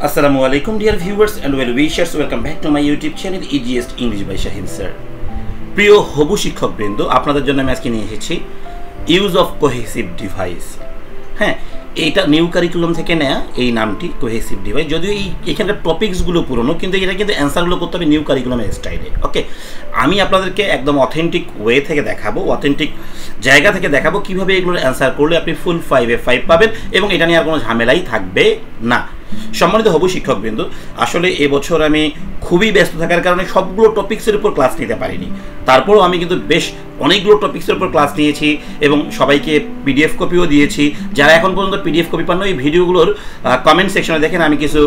Assalamu alaikum dear viewers and well wishers, welcome back to my YouTube channel Easiest English by Shaheen sir. প্রিয় হবু শিক্ষকবৃন্দ, আপনাদের জন্য আমি আজকে নিয়ে এসেছি ইউজ অফ কোহেসিভ ডিভাইস। হ্যাঁ, এইটা নিউ কারিকুলাম থেকে নেয়া এই নামটি কোহেসিভ ডিভাইস। যদিও এখানকার টপিকসগুলো পুরনো, কিন্তু এটা কিন্তু অ্যান্সারগুলো করতে হবে নিউ কারিকুলামের স্টাইলে। ওকে, আমি আপনাদেরকে একদম অথেন্টিক ওয়ে থেকে দেখাবো, অথেন্টিক জায়গা থেকে দেখাবো কীভাবে এগুলোর অ্যান্সার করলে আপনি ফুল 5 পাবেন এবং এটা নিয়ে আর কোনো ঝামেলাই থাকবে না। সম্মানিত হবু শিক্ষকবৃন্দ, আসলে এবছর আমি খুবই ব্যস্ত থাকার কারণে সবগুলো টপিক্সের উপর ক্লাস নিতে পারিনি। তারপরও আমি কিন্তু বেশ অনেকগুলো টপিক্সের উপর ক্লাস নিয়েছি এবং সবাইকে পিডিএফ কপিও দিয়েছি। যারা এখন পর্যন্ত পিডিএফ কপি পান না, এই ভিডিওগুলোর কমেন্ট সেকশনে দেখেন আমি কিছু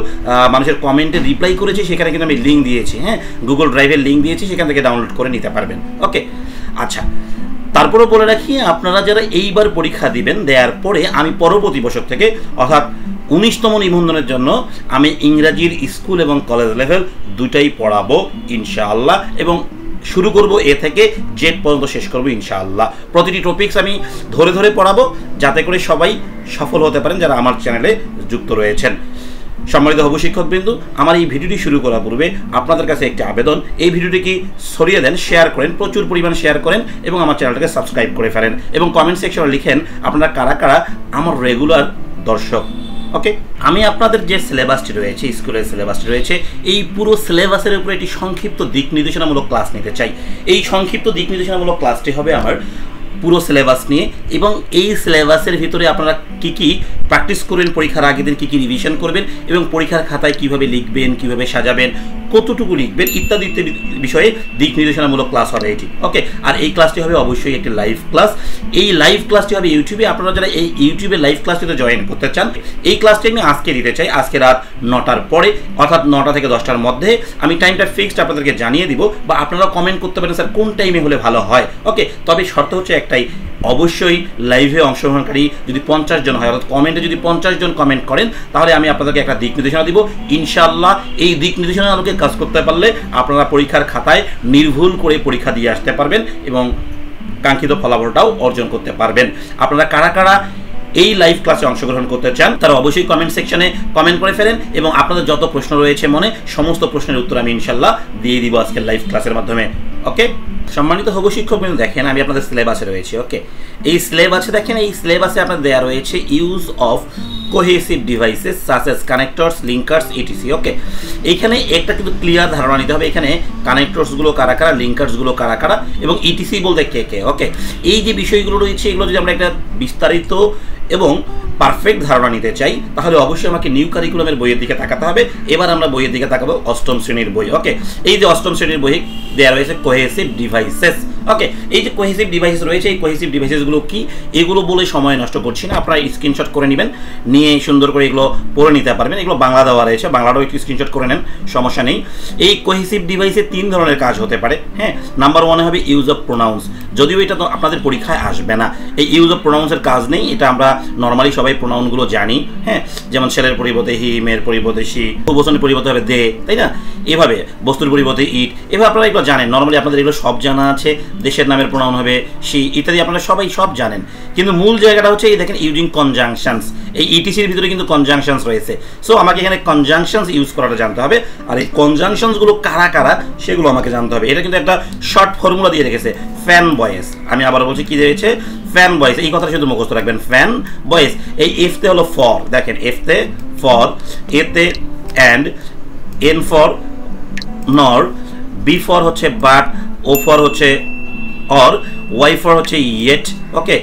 মানুষের কমেন্টে রিপ্লাই করেছি, সেখানে কিন্তু আমি লিঙ্ক দিয়েছি। হ্যাঁ, গুগল ড্রাইভের লিঙ্ক দিয়েছি, সেখান থেকে ডাউনলোড করে নিতে পারবেন। ওকে, আচ্ছা, তারপরেও বলে রাখি, আপনারা যারা এইবার পরীক্ষা দিবেন, দেওয়ার পরে আমি পরবর্তী বছর থেকে অর্থাৎ 19তম নিবন্ধনের জন্য আমি ইংরাজির স্কুল এবং কলেজ লেভেল দুটাই পড়াবো ইনশাআল্লাহ, এবং শুরু করব এ থেকে জেড পর্যন্ত শেষ করব ইনশাআল্লাহ। প্রতিটি টপিকস আমি ধরে ধরে পড়াবো যাতে করে সবাই সফল হতে পারেন যারা আমার চ্যানেলে যুক্ত রয়েছেন। সম্মানিত হবু শিক্ষকবৃন্দ, আমার এই ভিডিওটি শুরু করার পূর্বে আপনাদের কাছে একটি আবেদন, এই ভিডিওটিকে ছড়িয়ে দেন, শেয়ার করেন, প্রচুর পরিমাণে শেয়ার করেন এবং আমার চ্যানেলটাকে সাবস্ক্রাইব করে ফেলেন এবং কমেন্ট সেকশনে লিখেন আপনারা কারা কারা আমার রেগুলার দর্শক। ওকে, আমি আপনাদের যে সিলেবাসটি রয়েছে, স্কুলের সিলেবাসটি রয়েছে, এই পুরো সিলেবাসের উপরে একটি সংক্ষিপ্ত দিক নির্দেশনামূলক ক্লাস নিতে চাই। এই সংক্ষিপ্ত দিক নির্দেশনামূলক ক্লাসটি হবে আমার পুরো সিলেবাস নিয়ে, এবং এই সিলেবাসের ভিতরে আপনারা কী কী প্র্যাকটিস করবেন, পরীক্ষার আগের দিন কী কী রিভিশন করবেন এবং পরীক্ষার খাতায় কীভাবে লিখবেন, কীভাবে সাজাবেন, কতটুকু লিখবেন ইত্যাদি ইত্যাদি বিষয়ে দিক নির্দেশনামূলক ক্লাস হবে এটি। ওকে, আর এই ক্লাসটি হবে অবশ্যই একটি লাইভ ক্লাস। এই লাইভ ক্লাসটি হবে ইউটিউবে। আপনারা যারা এই ইউটিউবে লাইভ ক্লাসটিতে জয়েন করতে চান, এই ক্লাসটি আমি আজকে দিতে চাই, আজকে রাত 9টার পরে, অর্থাৎ 9টা থেকে 10টার মধ্যে। আমি টাইমটা ফিক্সড আপনাদেরকে জানিয়ে দিব, বা আপনারা কমেন্ট করতে পারেন স্যার কোন টাইমে হলে ভালো হয়। ওকে, তবে শর্ত হচ্ছে একটাই, অবশ্যই লাইভে অংশগ্রহণকারী যদি 50 জন হয়, অর্থাৎ কমেন্টে যদি 50 জন কমেন্ট করেন, তাহলে আমি আপনাদেরকে একটা দিক নির্দেশনা দিব ইনশাআল্লাহ। এই দিক নির্দেশনা আলোকে কাজ করতে পারলে আপনারা পরীক্ষার খাতায় নির্ভুল করে পরীক্ষা দিয়ে আসতে পারবেন এবং কাঙ্ক্ষিত ফলাফলটাও অর্জন করতে পারবেন। আপনারা কারা কারা এই লাইভ ক্লাসে অংশগ্রহণ করতে চান তারা অবশ্যই কমেন্ট সেকশনে কমেন্ট করে ফেলেন এবং আপনাদের যত প্রশ্ন রয়েছে মনে, সমস্ত প্রশ্নের উত্তর আমি ইনশাআল্লাহ দিয়ে দিব আজকের লাইভ ক্লাসের মাধ্যমে। ওকে, সম্মানিত হবু শিক্ষকবৃন্দ, দেখেন আমি আপনাদের সিলেবাসে রয়েছে। ওকে, এই সিলেবাসে দেখেন, এই সিলেবাসে আপনাদের দেওয়া রয়েছে use of cohesive devices such as connectors, linkers, ETC. Okay, এইখানে একটা কিন্তু ক্লিয়ার ধারণা নিতে হবে, এখানে কানেক্টরসগুলো কারা কারা, লিঙ্কার্সগুলো কারা কারা এবং ইটিসি বলতে কে কে। ওকে, এই যে বিষয়গুলো রয়েছে, এগুলো যদি আমরা একটা বিস্তারিত এবং পারফেক্ট ধারণা নিতে চাই, তাহলে অবশ্যই আমাকে নিউ কারিকুলামের বইয়ের দিকে তাকাতে হবে। এবার আমরা বইয়ের দিকে তাকাবো 8ম শ্রেণীর বই। ওকে, এই যে 8ম শ্রেণীর বই দেওয়া রয়েছে কোহেসিভ ডিভাইসেস। ওকে, এই যে কোহেসিভ ডিভাইসেস রয়েছে, এই কোহেসিভ ডিভাইসেসগুলো কি, এগুলো বলে সময় নষ্ট করছি না, আপনারা স্ক্রিনশট করে নেবেন, নিয়ে সুন্দর করে এগুলো পড়ে নিতে পারবেন। এগুলো বাংলা দেওয়া রয়েছে, বাংলাটাও একটু স্ক্রিনশট করে নেন, সমস্যা নেই। এই কোহেসিভ ডিভাইসে 3 ধরনের কাজ হতে পারে। হ্যাঁ, নাম্বার 1 হবে ইউজ অফ প্রোনাউন্স। যদিও এটা তো আপনাদের পরীক্ষায় আসবে না, এই ইউজ অফ প্রোনাউন্সের কাজ নেই, এটা আমরা নর্মালি সবাই প্রোনাউনগুলো জানি। হ্যাঁ, যেমন ছেলের পরিবর্তে হি, মেয়ের পরিবর্তে সি, বহুবচনের পরিবর্তে হবে দে, তাই না? এভাবে বস্তুর পরিবর্তে ইট, এভাবে আপনারা এগুলো জানেন, নর্মালি আপনাদের এগুলো সব জানা আছে। দেশের নামের প্রোনাউন হবে সি ইত্যাদি, আপনারা সবাই সব জানেন। কিন্তু মূল জায়গাটা হচ্ছে এই দেখেন ইউজিং কনজাংশনস, এই ইটিসির ভিতরে কিন্তু কনজাংশনস রয়েছে। সো আমাকে এখানে কনজাংশনস ইউজ করাটা জানতে হবে, আর এই কনজাংশনসগুলো কারা কারা সেগুলো আমাকে জানতে হবে। এটা কিন্তু একটা শর্ট ফর্মুলা দিয়ে রেখেছে, ফ্যান বয়েস। আমি আবার বলছি কি দিয়েছে, ফ্যান বয়েস। এই কথাটা শুধু মুখস্থ রাখবেন, ফ্যান বয়েস। এই এফতে হলো ফর, দেখেন এফতে ফর, এতে অ্যান্ড, এন ফর নর, বি ফর হচ্ছে বাট, ও ফর হচ্ছে অর, ওয়াই ফর হচ্ছে ইয়েট। ওকে,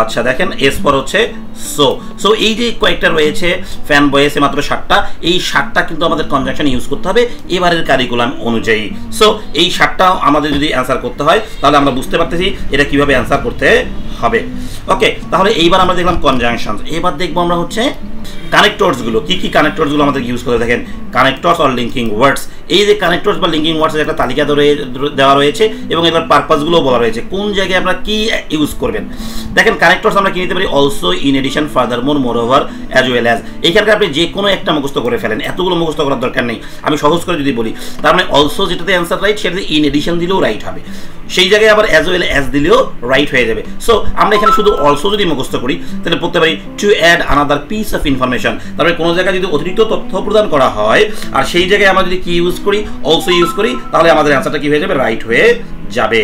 আচ্ছা দেখেন এস ফর হচ্ছে সো এই যে কয়েকটা রয়েছে ফ্যান বয়েসে মাত্র 7টা, এই 7টা কিন্তু আমাদের কনজাংশন ইউজ করতে হবে এবারের কারিকুলাম অনুযায়ী। সো এই 7টা আমাদের যদি অ্যান্সার করতে হয় তাহলে আমরা বুঝতে পারতেছি এটা কিভাবে অ্যান্সার করতে হবে। ওকে, তাহলে এইবার আমরা দেখলাম কনজাংশন, এবার দেখবো আমরা হচ্ছে কানেক্টরসগুলো। কী কী কানেক্টরসগুলো আমাদের ইউজ করে দেখেন, কানেক্টরস অর লিঙ্কিং ওয়ার্ডস। এই যে কানেক্টরস বা লিঙ্কিং ওয়ার্ডসের একটা তালিকা দেওয়া রয়েছে এবং এবার পারপাসগুলো বলা রয়েছে, কোন জায়গায় আপনারা কী ইউজ করবেন। দেখেন কানেক্টরস আমরা কি নিতে পারি, also, in addition, furthermore, moreover, as well as. এইখানকার আপনি যে কোনো একটা মুখস্থ করে ফেলেন, এতগুলো মুখস্থ করার দরকার নেই। আমি সহজ করে যদি বলি, তার মানে অলসো যেটাতে অ্যান্সার রাইট, সেটাতে ইন এডিশন দিলেও রাইট হবে। সেই জায়গায় আবার অ্যাজ ওয়েল অ্যাজ দিলেও রাইট হয়ে যাবে। সো আমরা এখানে শুধু অলসো যদি মুখস্থ করি তাহলে পড়তে পারি to add another piece of information. তারপরে কোনো জায়গায় যদি অতিরিক্ত তথ্য প্রদান করা হয় আর সেই জায়গায় আমরা যদি কি ইউজ করি, অলসো ইউজ করি, তাহলে আমাদের অ্যান্সারটা কি হয়ে যাবে, রাইট হয়ে যাবে।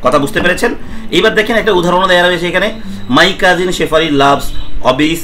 কথা বুঝতে পেরেছেন? এইবার দেখেন একটা উদাহরণ দেওয়া রয়েছে এখানে, মাই কাজিন শেফারি লাভস হবিস,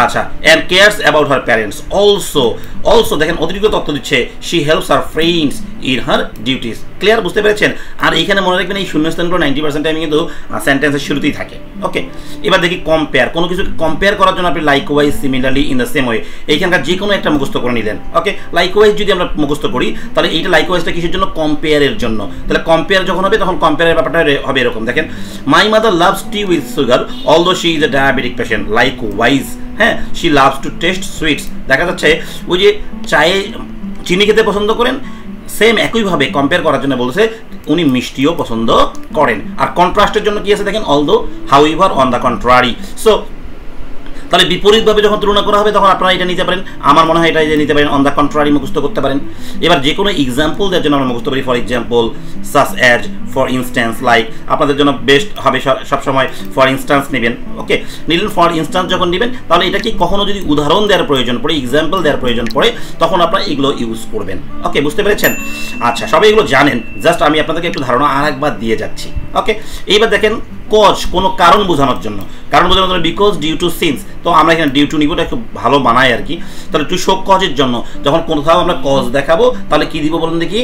আচ্ছা, and cares about her parents also দেখেন অতিরিক্ত তথ্য দিচ্ছে, she helps her friends in her duties. Clear? বুঝতে পেরেছেন? আর এইখানে মনে রাখবেন এই শূন্যস্থানগুলো 90% টাইমে কিন্তু সেন্টেন্সের শুরুতেই থাকে। ওকে, এবার দেখি কম্পেয়ার। কোনো কিছু কম্পেয়ার করার জন্য আপনি likewise, similarly, in the same way, এইখানকার যে কোনো একটা মুখস্থ করে নিলেন। ওকে, লাইকওয়াইজ যদি আমরা মুখস্থ করি তাহলে এইটা লাইকওয়াইজটা কিসের জন্য, কম্পেয়ারের জন্য। তাহলে কম্পেয়ার যখন হবে তখন কম্পেয়ারের ব্যাপারটা হবে এরকম, দেখেন, my mother loves tea with sugar although she is a diabetic patient, likewise, হ্যাঁ, she loves to taste sweets. দেখা যাচ্ছে ওই যে চায়ে চিনি খেতে পছন্দ করেন, সেম একইভাবে কম্পেয়ার করার জন্য বলছে উনি মিষ্টিও পছন্দ করেন। আর কন্ট্রাস্টের জন্য কি আছে দেখেন, although, however, on the contrary. So তাহলে বিপরীতভাবে যখন তুলনা করা হবে তখন আপনারা এটা নিতে পারেন, আমার মনে হয় এটা নিতে পারেন, অন দ্য কন্ট্রারি মুখস্থ করতে পারেন। এবার যে কোনো এক্সাম্পল দেওয়ার জন্য আমরা মুখস্থ করি, for example, such as, for instance, like. আপনাদের জন্য বেস্ট হবে সবসময় ফর ইনস্ট্যান্স নেবেন। ওকে, নিলেন ফর ইনস্ট্যান্স যখন নেবেন তাহলে এটা কি কখনো যদি উদাহরণ দেওয়ার প্রয়োজন পড়ে, এক্সাম্পল দেওয়ার প্রয়োজন পড়ে, তখন আপনারা এগুলো ইউজ করবেন। ওকে, বুঝতে পেরেছেন? আচ্ছা, সবাই এগুলো জানেন, জাস্ট আমি আপনাদেরকে একটু ধারণা আর একবার দিয়ে যাচ্ছি। ওকে, এইবার দেখেন কজ, কোনো কারণ বোঝানোর জন্য, বিকজ, ডিউ টু, সিন্স। তো আমরা এখানে ডিউ টু নিব, এটা একটু ভালো বানায় আর কি। তাহলে টু শো কজের জন্য যখন কোথাও আমরা কজ দেখাবো তাহলে কি দিব বলুন দেখি,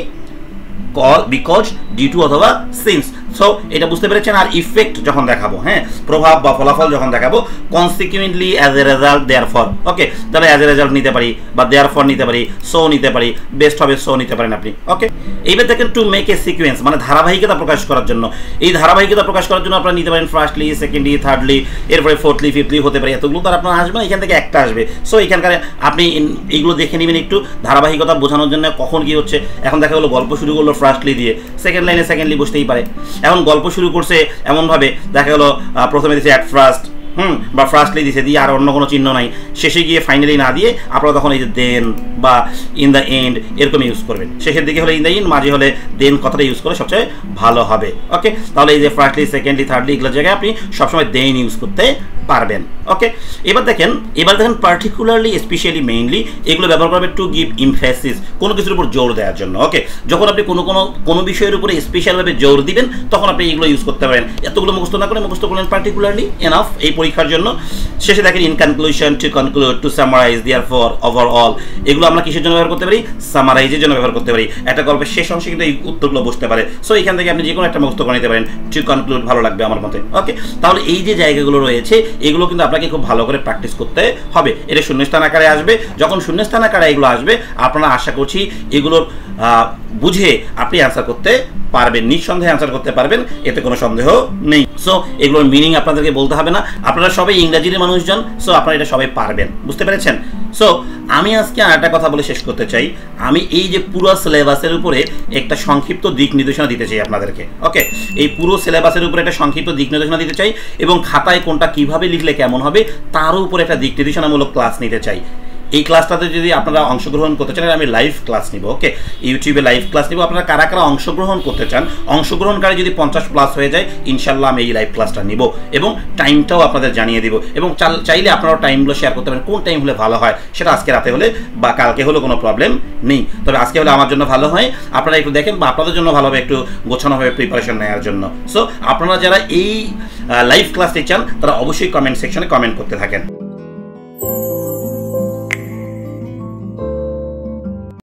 বিকজ, ডিউ টু অথবা সিন্স। সো এটা বুঝতে পেরেছেন? আর ইফেক্ট যখন দেখাবো, হ্যাঁ, প্রভাব বা ফলাফল যখন দেখাবো, consequently, as a result, therefore. Okay, তাহলে অ্যাজ এ রেজাল্ট নিতে পারি বা দেয়ারফর নিতে পারি, সো নিতে পারি, বেস্ট হবে সো নিতে পারেন আপনি। ওকে, এইবার দেখেন টু মেক এ সিকোয়েন্স, মানে ধারাবাহিকতা প্রকাশ করার জন্য। এই ধারাবাহিকতা প্রকাশ করার জন্য আপনারা নিতে পারেন ফার্স্টলি, সেকেন্ডলি, থার্ডলি, এরপরে ফোর্থলি, ফিফথলি হতে পারে। এতগুলো তার আপনার আসবে না, এখান থেকে একটা আসবে। সো এখানকার আপনি এইগুলো দেখে নেবেন একটু, ধারাবাহিকতা বোঝানোর জন্য কখন কি হচ্ছে। এখন দেখা গেলো গল্প শুরু করলো ফার্স্টলি দিয়ে, সেকেন্ড লাইনে সেকেন্ডলি বসতেই পারে। এখন গল্প শুরু করছে এমনভাবে দেখা গেলো প্রথমে দিচ্ছে অ্যাট ফার্স্ট, বা ফার্স্টলি দিছে দিয়ে আর অন্য কোনো চিহ্ন নাই, শেষে গিয়ে ফাইনালি না দিয়ে আপনারা তখন এই যে দেন বা ইন দ্য এন্ড এরকম ইউজ করবেন। শেষের দিকে হলে ইন দ্য এন্ড, মাঝে হলে দেন কথাটা ইউজ করে সবচেয়ে ভালো হবে। ওকে, তাহলে এই যে ফার্স্টলি, সেকেন্ডলি, থার্ডলি এগুলোর জায়গায় আপনি সবসময় দেন ইউজ করতে পারবেন। ওকে, এবার দেখেন পার্টিকুলারলি, স্পেশালি, মেইনলি এগুলো ব্যবহার করবে টু গিভ ইমফেসিস, কোনো কিছুর উপর জোর দেওয়ার জন্য। ওকে, যখন আপনি কোনো বিষয়ের উপরে স্পেশালভাবে জোর দিবেন তখন আপনি এগুলো ইউজ করতে পারেন। এতগুলো মুখস্থ না করে মুখস্থ করলেন পার্টিকুলারলি, এনাফ এই পরীক্ষার জন্য। শেষে দেখেন in conclusion, to conclude, to summarise, therefore, overall, এগুলো আমরা কিসের জন্য ব্যবহার করতে পারি, সামারাইজের জন্য ব্যবহার করতে পারি। একটা গল্পের শেষ অংশে কিন্তু এই উত্তরগুলো বসতে পারে। সো এখান থেকে আপনি যে কোনো একটা মুখস্থ করে নিতে পারেন, টু কনক্লুড ভালো লাগবে আমার মতে। ওকে, তাহলে এই যে জায়গাগুলো রয়েছে এগুলো কিন্তু আপনাকে খুব ভালো করে প্র্যাকটিস করতে হবে। এটা শূন্যস্থান আকারে আসবে, যখন শূন্যস্থান আকারে এগুলো আসবে আপনারা আশা করছি এগুলোর বুঝে আপনি অ্যান্সার করতে পারবেন, নিঃসন্দেহে অ্যান্সার করতে পারবেন, এতে কোনো সন্দেহ নেই। সো এগুলোর মিনিং আপনাদেরকে বলতে হবে না, আপনারা সবাই ইংরাজির মানুষজন, সো আপনারা এটা সবাই পারবেন। বুঝতে পেরেছেন? সো আমি আজকে আরেকটা কথা বলে শেষ করতে চাই, আমি এই যে পুরো সিলেবাসের উপরে একটা সংক্ষিপ্ত দিক নির্দেশনা দিতে চাই আপনাদেরকে। ওকে, এই পুরো সিলেবাসের উপরে একটা সংক্ষিপ্ত দিক নির্দেশনা দিতে চাই এবং খাতায় কোনটা কিভাবে লিখলে কেমন হবে তারও উপরে একটা দিক নির্দেশনামূলক ক্লাস নিতে চাই। এই ক্লাসটাতে যদি আপনারা অংশগ্রহণ করতে চান, আমি লাইভ ক্লাস নিব। ওকে, ইউটিউবে লাইভ ক্লাস নিব। আপনারা কারা কারা অংশগ্রহণ করতে চান, অংশগ্রহণকারী যদি 50+ হয়ে যায় ইনশাল্লাহ আমি এই লাইভ ক্লাসটা নিব এবং টাইমটাও আপনাদের জানিয়ে দিব। এবং চাইলে আপনারাও টাইমগুলো শেয়ার করতে পারেন, কোন টাইম হলে ভালো হয়, সেটা আজকে রাতে হলে বা কালকে হলে কোনো প্রবলেম নেই, তবে আজকে হলে আমার জন্য ভালো হয়। আপনারা একটু দেখেন বা আপনাদের জন্য ভালো হবে একটু গোছানোভাবে প্রিপারেশন নেওয়ার জন্য। সো আপনারা যারা এই লাইভ ক্লাসটি চান তারা অবশ্যই কমেন্ট সেকশনে কমেন্ট করতে থাকেন।